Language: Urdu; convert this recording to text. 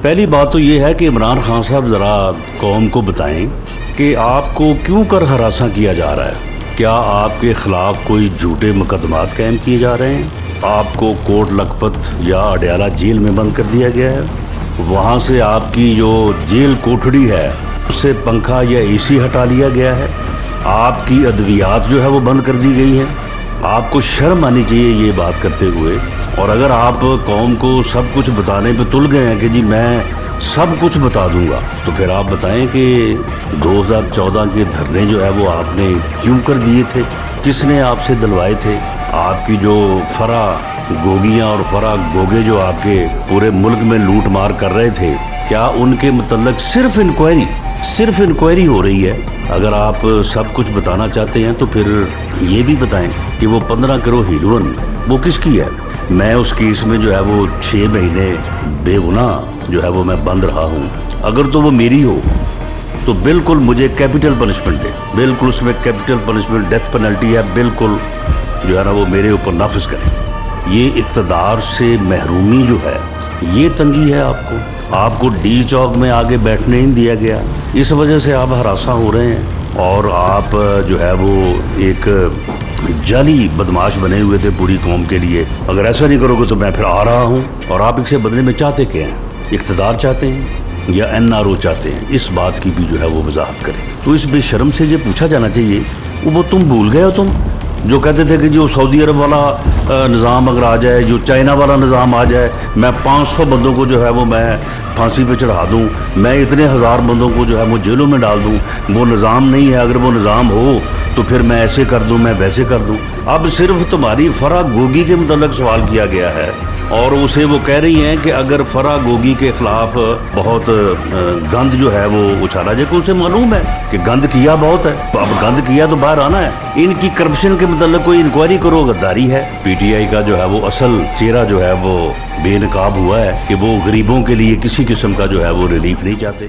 پہلی بات تو یہ ہے کہ عمران خان صاحب ذرا قوم کو بتائیں کہ آپ کو کیوں کر ہراساں کیا جا رہا ہے. کیا آپ کے خلاف کوئی جھوٹے مقدمات قائم کیے جا رہے ہیں؟ آپ کو کوٹ لکھپت یا اڈیالہ جیل میں بند کر دیا گیا ہے؟ وہاں سے آپ کی جو جیل کوٹھڑی ہے اس سے پنکھا یا اے سی ہٹا لیا گیا ہے؟ آپ کی ادویات جو ہے وہ بند کر دی گئی ہے؟ آپ کو شرم آنی چاہیے یہ بات کرتے ہوئے. اور اگر آپ قوم کو سب کچھ بتانے پہ تل گئے ہیں کہ جی میں سب کچھ بتا دوں گا، تو پھر آپ بتائیں کہ 2014 کے دھرنے جو ہے وہ آپ نے کیوں کر دیے تھے؟ کس نے آپ سے دلوائے تھے؟ آپ کی جو فرا گوگیاں اور فرا گوگے جو آپ کے پورے ملک میں لوٹ مار کر رہے تھے، کیا ان کے متعلق صرف انکوائری ہو رہی ہے؟ اگر آپ سب کچھ بتانا چاہتے ہیں تو پھر یہ بھی بتائیں کہ وہ 15 کروڑ ہیروئن وہ کس کی ہے؟ میں اس کیس میں جو ہے وہ 6 مہینے بے گناہ جو ہے وہ میں بند رہا ہوں. اگر تو وہ میری ہو تو بالکل مجھے کیپٹل پنشمنٹ دے، بالکل اس میں کیپٹل پنشمنٹ ڈیتھ پینلٹی ہے، بالکل جو ہے نا وہ میرے اوپر نافذ کریں. یہ اقتدار سے محرومی جو ہے یہ تنگی ہے آپ کو ڈی چوک میں آگے بیٹھنے نہیں دیا گیا، اس وجہ سے آپ ہراساں ہو رہے ہیں. اور آپ جو ہے وہ ایک جعلی بدماش بنے ہوئے تھے پوری قوم کے لیے. اگر ایسا نہیں کرو گے تو میں پھر آ رہا ہوں. اور آپ اسے بدلے میں چاہتے کیا ہیں؟ اقتدار چاہتے ہیں یا NRO چاہتے ہیں؟ اس بات کی بھی جو ہے وہ وضاحت کریں. تو اس بے شرم سے یہ پوچھا جانا چاہیے وہ تم بھول گئے ہو، تم جو کہتے تھے کہ جو سعودی عرب والا نظام اگر آ جائے، جو چائنا والا نظام آ جائے، میں 500 بندوں کو جو ہے وہ میں پھانسی پہ چڑھا دوں، میں اتنے ہزار بندوں کو جو ہے وہ جیلوں میں ڈال دوں. وہ نظام نہیں ہے. اگر وہ نظام ہو تو پھر میں ایسے کر دوں، میں ویسے کر دوں. اب صرف تمہاری فرا گوگی کے متعلق سوال کیا گیا ہے اور اسے وہ کہہ رہی ہیں کہ اگر فرا گوگی کے خلاف بہت گند جو ہے وہ اچھالا جائے، کہ اسے معلوم ہے کہ گند کیا بہت ہے. اب گند کیا تو باہر آنا ہے. ان کی کرپشن کے متعلق کوئی انکوائری کرو، غداری ہے. PTI کا جو ہے وہ اصل چہرہ جو ہے وہ بے نقاب ہوا ہے کہ وہ غریبوں کے لیے کسی قسم کا جو ہے وہ ریلیف نہیں چاہتے.